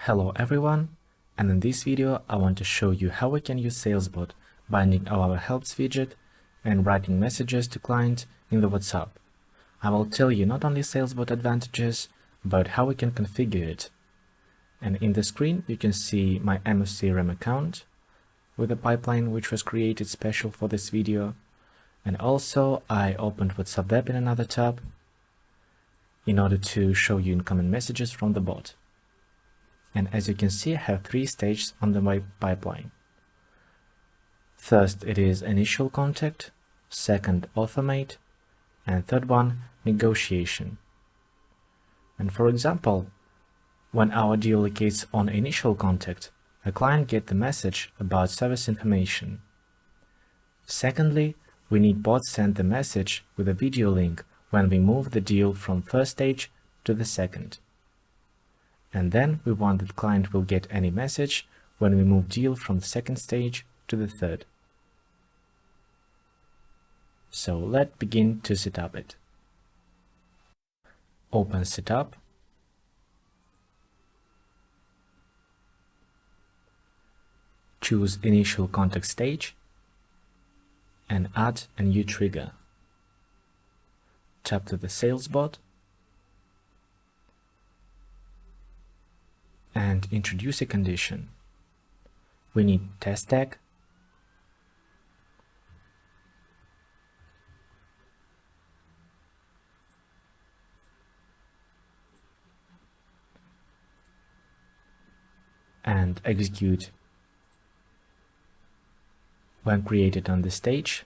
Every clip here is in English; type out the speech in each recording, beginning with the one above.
Hello everyone, and in this video I want to show you how we can use salesbot binding our helps widget and writing messages to client in the WhatsApp. I will tell you not only salesbot advantages, but how we can configure it. And in the screen you can see my AmoCRM account with a pipeline which was created special for this video. And also I opened WhatsApp web in another tab in order to show you incoming messages from the bot. And as you can see, I have 3 stages on the pipeline. First, it is initial contact, second, automate, and third one, negotiation. And for example, when our deal locates on initial contact, the client gets the message about service information. Secondly, we need bot send the message with a video link when we move the deal from first stage to the second. And then we want that client will get any message when we move deal from the second stage to the third. So let's begin to set up it. Open setup. Choose initial contact stage and add a new trigger. Tap to the salesbot and introduce a condition. We need test tag, and execute when created on the stage.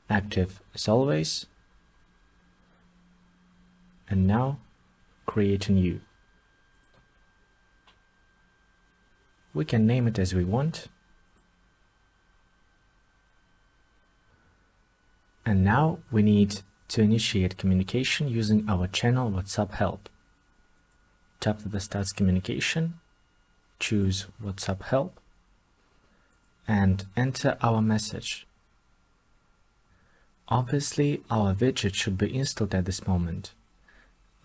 Active as always, and now create a new. We can name it as we want. And now we need to initiate communication using our channel WhatsApp help. Tap to the Start Communication, choose WhatsApp help, and enter our message. Obviously, our widget should be installed at this moment,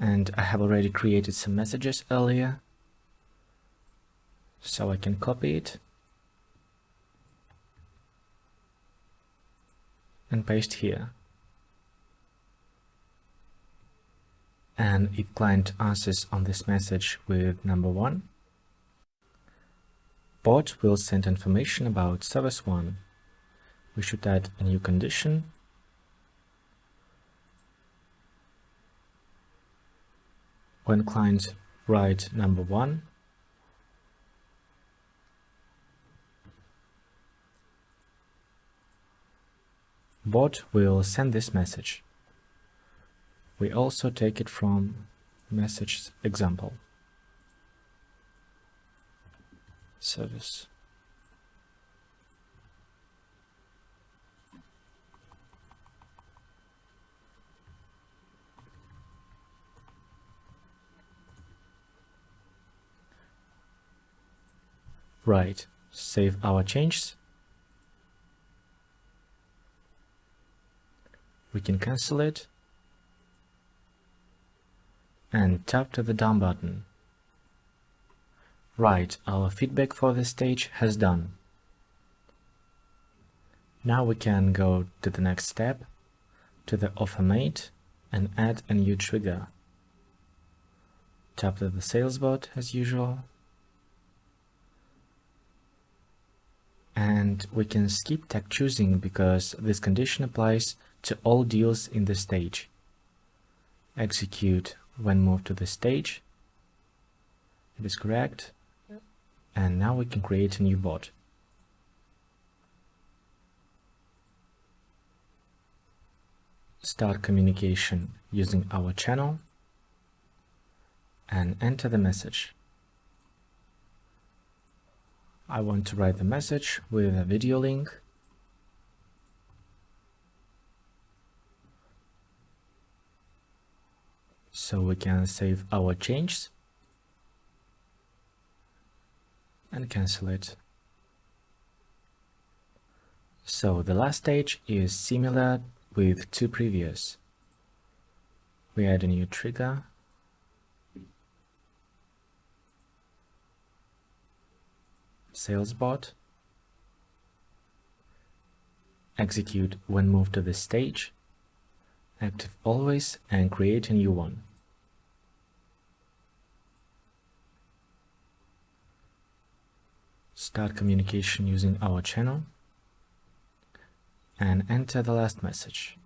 and I have already created some messages earlier, so I can copy it and paste here. And if client answers on this message with number 1, bot will send information about service 1. We should add a new condition. When client writes number 1, bot will send this message. We also take it from message example. Service. Right, save our changes. We can cancel it and tap to the done button. Right, our feedback for this stage has done. Now we can go to the next step, to the automate, and add a new trigger. Tap to the salesbot as usual. And we can skip tag choosing because this condition applies to all deals in the stage. Execute when moved to the stage. It is correct. And now we can create a new bot. Start communication using our channel and enter the message. I want to write the message with a video link. So we can save our changes and cancel it. So the last stage is similar with 2 previous. We add a new trigger salesbot, execute when moved to this stage, active always, and create a new one. Start communication using our channel and enter the last message.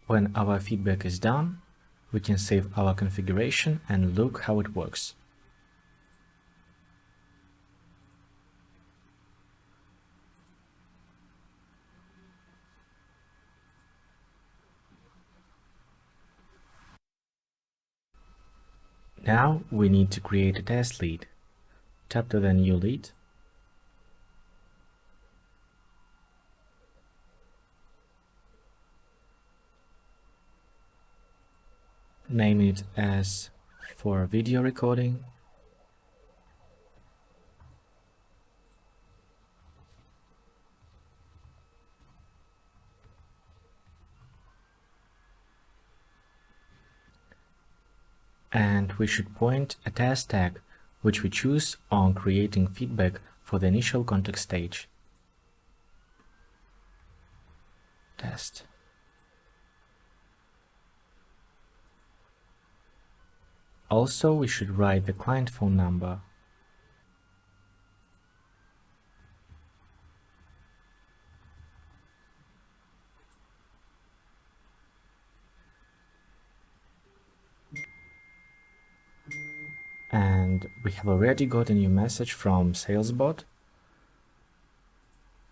When our feedback is done, we can save our configuration and look how it works. Now we need to create a test lead. Tap to the new lead. Name it as for video recording. And we should point a test tag, which we choose on creating feedback for the initial contact stage. Test. Also, we should write the client phone number. And we have already got a new message from salesbot.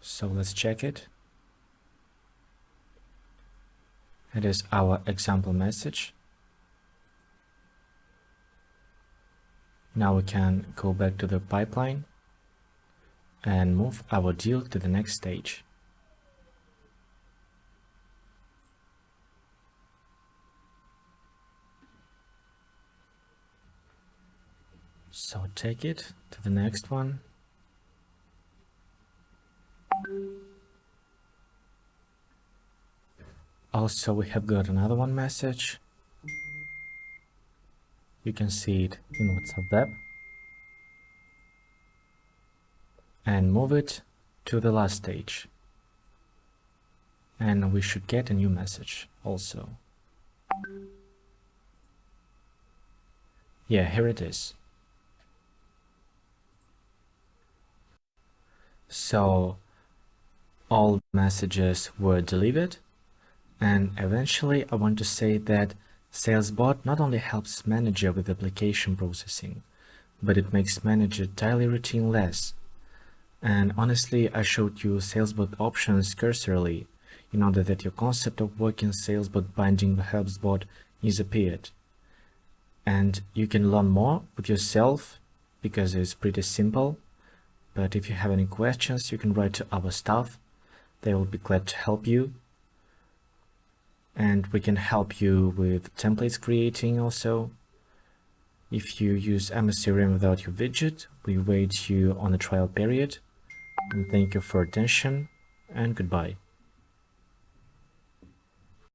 So let's check it. It is our example message. Now we can go back to the pipeline and move our deal to the next stage. So take it to the next one. Also, we have got another one message. You can see it in WhatsApp web. And move it to the last stage. And we should get a new message also. Yeah, here it is. So all messages were delivered, and eventually I want to say that salesbot not only helps manager with application processing, but it makes manager daily routine less. And honestly, I showed you salesbot options cursorily in order that your concept of working salesbot binding the HubSpot is appeared. And you can learn more with yourself because it's pretty simple. But if you have any questions, you can write to our staff. They will be glad to help you. And we can help you with templates creating also. If you use AmoCRM without your widget, we wait you on a trial period. And thank you for attention, and goodbye.